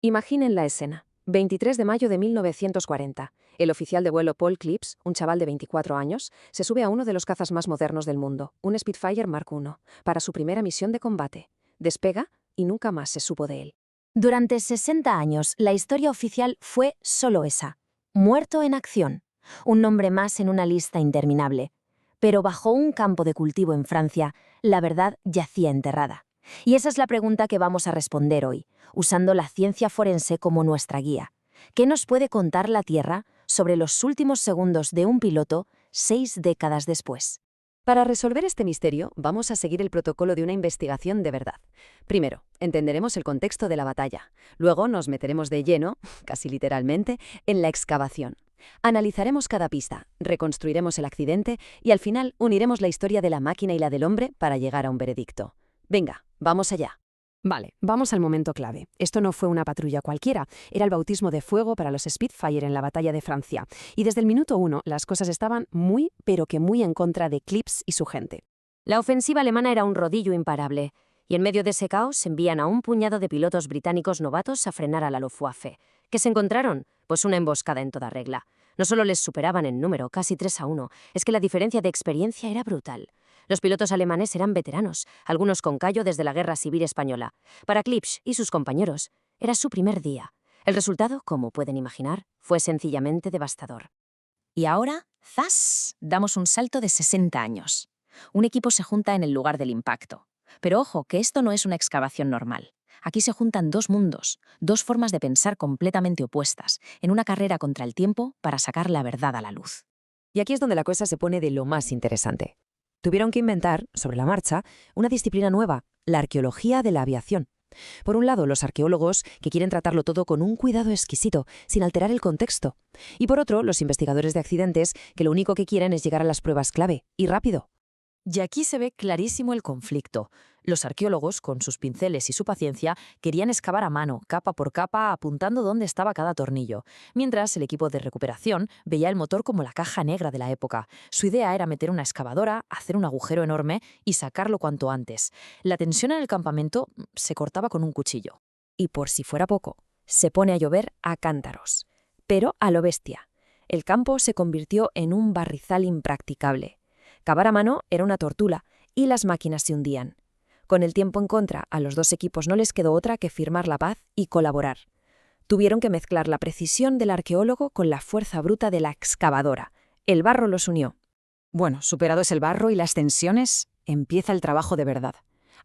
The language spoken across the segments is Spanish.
Imaginen la escena. 23 de mayo de 1940. El oficial de vuelo Paul Clips, un chaval de 24 años, se sube a uno de los cazas más modernos del mundo, un Spitfire Mark I, para su primera misión de combate. Despega y nunca más se supo de él. Durante 60 años, la historia oficial fue solo esa: muerto en acción. Un nombre más en una lista interminable. Pero bajo un campo de cultivo en Francia, la verdad yacía enterrada. Y esa es la pregunta que vamos a responder hoy, usando la ciencia forense como nuestra guía. ¿Qué nos puede contar la Tierra sobre los últimos segundos de un piloto 6 décadas después? Para resolver este misterio, vamos a seguir el protocolo de una investigación de verdad. Primero, entenderemos el contexto de la batalla. Luego nos meteremos de lleno, casi literalmente, en la excavación. Analizaremos cada pista, reconstruiremos el accidente y al final uniremos la historia de la máquina y la del hombre para llegar a un veredicto. Venga, vamos allá. Vale, vamos al momento clave. Esto no fue una patrulla cualquiera, era el bautismo de fuego para los Spitfire en la batalla de Francia. Y desde el minuto 1 las cosas estaban muy, pero que muy en contra de Clips y su gente. La ofensiva alemana era un rodillo imparable, y en medio de ese caos envían a un puñado de pilotos británicos novatos a frenar a la Luftwaffe. ¿Qué se encontraron? Pues una emboscada en toda regla. No solo les superaban en número, casi 3-1, es que la diferencia de experiencia era brutal. Los pilotos alemanes eran veteranos, algunos con callo desde la Guerra Civil Española. Para Klipsch y sus compañeros, era su primer día. El resultado, como pueden imaginar, fue sencillamente devastador. Y ahora, ¡zas!, damos un salto de 60 años. Un equipo se junta en el lugar del impacto. Pero ojo, que esto no es una excavación normal. Aquí se juntan dos mundos, dos formas de pensar completamente opuestas, en una carrera contra el tiempo para sacar la verdad a la luz. Y aquí es donde la cosa se pone de lo más interesante. Tuvieron que inventar, sobre la marcha, una disciplina nueva, la arqueología de la aviación. Por un lado, los arqueólogos, que quieren tratarlo todo con un cuidado exquisito, sin alterar el contexto. Y por otro, los investigadores de accidentes, que lo único que quieren es llegar a las pruebas clave, y rápido. Y aquí se ve clarísimo el conflicto. Los arqueólogos, con sus pinceles y su paciencia, querían excavar a mano, capa por capa, apuntando dónde estaba cada tornillo, mientras el equipo de recuperación veía el motor como la caja negra de la época. Su idea era meter una excavadora, hacer un agujero enorme y sacarlo cuanto antes. La tensión en el campamento se cortaba con un cuchillo. Y por si fuera poco, se pone a llover a cántaros. Pero a lo bestia. El campo se convirtió en un barrizal impracticable. Cavar a mano era una tortura y las máquinas se hundían. Con el tiempo en contra, a los dos equipos no les quedó otra que firmar la paz y colaborar. Tuvieron que mezclar la precisión del arqueólogo con la fuerza bruta de la excavadora. El barro los unió. Bueno, superados el barro y las tensiones, empieza el trabajo de verdad.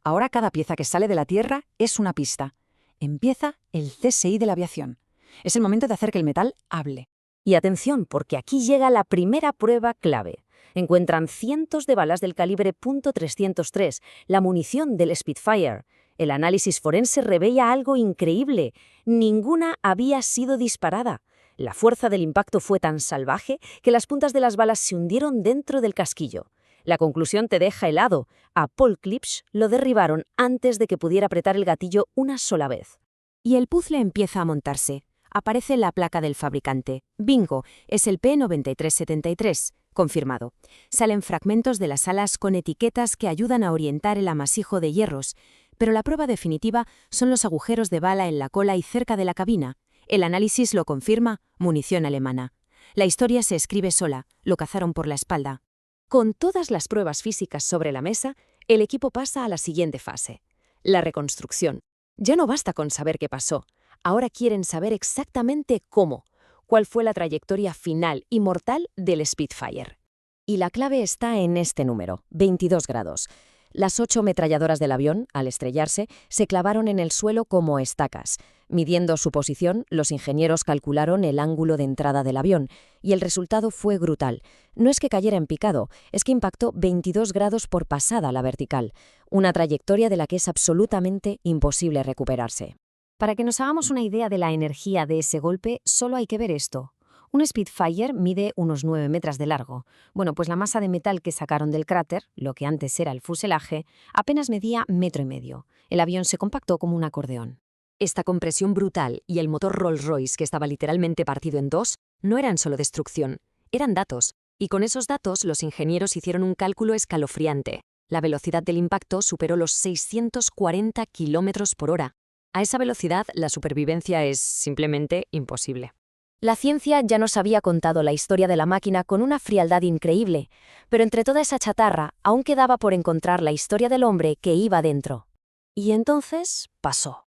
Ahora cada pieza que sale de la Tierra es una pista. Empieza el CSI de la aviación. Es el momento de hacer que el metal hable. Y atención, porque aquí llega la primera prueba clave. Encuentran cientos de balas del calibre .303, la munición del Spitfire. El análisis forense revela algo increíble. Ninguna había sido disparada. La fuerza del impacto fue tan salvaje que las puntas de las balas se hundieron dentro del casquillo. La conclusión te deja helado. A Paul Clips lo derribaron antes de que pudiera apretar el gatillo una sola vez. Y el puzzle empieza a montarse. Aparece la placa del fabricante. Bingo, es el P9373. Confirmado. Salen fragmentos de las alas con etiquetas que ayudan a orientar el amasijo de hierros, pero la prueba definitiva son los agujeros de bala en la cola y cerca de la cabina. El análisis lo confirma: munición alemana. La historia se escribe sola, lo cazaron por la espalda. Con todas las pruebas físicas sobre la mesa, el equipo pasa a la siguiente fase: la reconstrucción. Ya no basta con saber qué pasó, ahora quieren saber exactamente cómo. ¿Cuál fue la trayectoria final y mortal del Spitfire? Y la clave está en este número, 22 grados. Las 8 ametralladoras del avión, al estrellarse, se clavaron en el suelo como estacas. Midiendo su posición, los ingenieros calcularon el ángulo de entrada del avión, y el resultado fue brutal. No es que cayera en picado, es que impactó 22 grados por pasada la vertical, una trayectoria de la que es absolutamente imposible recuperarse. Para que nos hagamos una idea de la energía de ese golpe, solo hay que ver esto. Un Spitfire mide unos 9 metros de largo. Bueno, pues la masa de metal que sacaron del cráter, lo que antes era el fuselaje, apenas medía 1,5 metros. El avión se compactó como un acordeón. Esta compresión brutal y el motor Rolls-Royce, que estaba literalmente partido en dos, no eran solo destrucción, eran datos. Y con esos datos los ingenieros hicieron un cálculo escalofriante. La velocidad del impacto superó los 640 km/h. A esa velocidad, la supervivencia es simplemente imposible. La ciencia ya nos había contado la historia de la máquina con una frialdad increíble, pero entre toda esa chatarra aún quedaba por encontrar la historia del hombre que iba dentro. Y entonces pasó.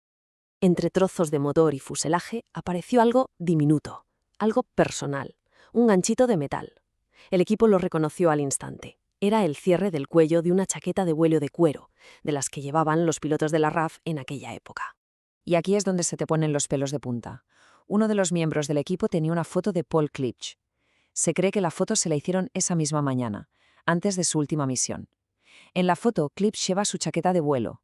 Entre trozos de motor y fuselaje apareció algo diminuto, algo personal, un ganchito de metal. El equipo lo reconoció al instante. Era el cierre del cuello de una chaqueta de vuelo de cuero, de las que llevaban los pilotos de la RAF en aquella época. Y aquí es donde se te ponen los pelos de punta. Uno de los miembros del equipo tenía una foto de Paul Klipsch. Se cree que la foto se la hicieron esa misma mañana, antes de su última misión. En la foto, Klipsch lleva su chaqueta de vuelo,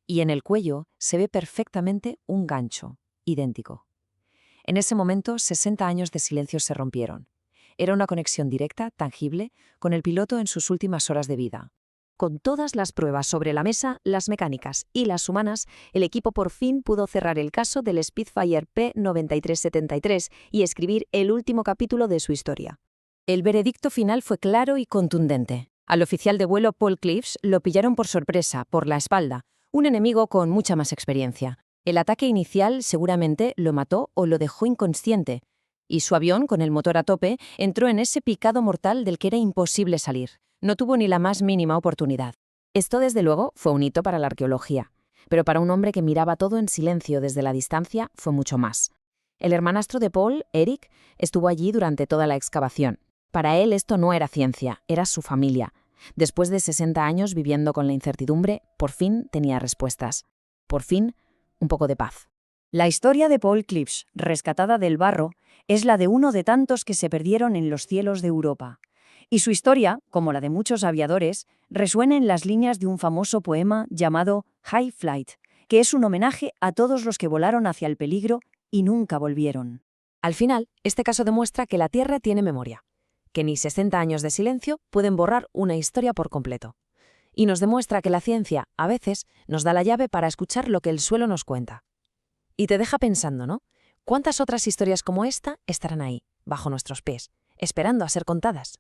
y en el cuello se ve perfectamente un gancho, idéntico. En ese momento, 60 años de silencio se rompieron. Era una conexión directa, tangible, con el piloto en sus últimas horas de vida. Con todas las pruebas sobre la mesa, las mecánicas y las humanas, el equipo por fin pudo cerrar el caso del Spitfire P9373 y escribir el último capítulo de su historia. El veredicto final fue claro y contundente. Al oficial de vuelo Paul Klipsch lo pillaron por sorpresa, por la espalda, un enemigo con mucha más experiencia. El ataque inicial seguramente lo mató o lo dejó inconsciente, y su avión, con el motor a tope, entró en ese picado mortal del que era imposible salir. No tuvo ni la más mínima oportunidad. Esto, desde luego, fue un hito para la arqueología, pero para un hombre que miraba todo en silencio desde la distancia fue mucho más. El hermanastro de Paul, Eric, estuvo allí durante toda la excavación. Para él esto no era ciencia, era su familia. Después de 60 años viviendo con la incertidumbre, por fin tenía respuestas. Por fin, un poco de paz. La historia de Paul Klipsch, rescatada del barro, es la de uno de tantos que se perdieron en los cielos de Europa. Y su historia, como la de muchos aviadores, resuena en las líneas de un famoso poema llamado High Flight, que es un homenaje a todos los que volaron hacia el peligro y nunca volvieron. Al final, este caso demuestra que la Tierra tiene memoria, que ni 60 años de silencio pueden borrar una historia por completo. Y nos demuestra que la ciencia, a veces, nos da la llave para escuchar lo que el suelo nos cuenta. Y te deja pensando, ¿no? ¿Cuántas otras historias como esta estarán ahí, bajo nuestros pies, esperando a ser contadas?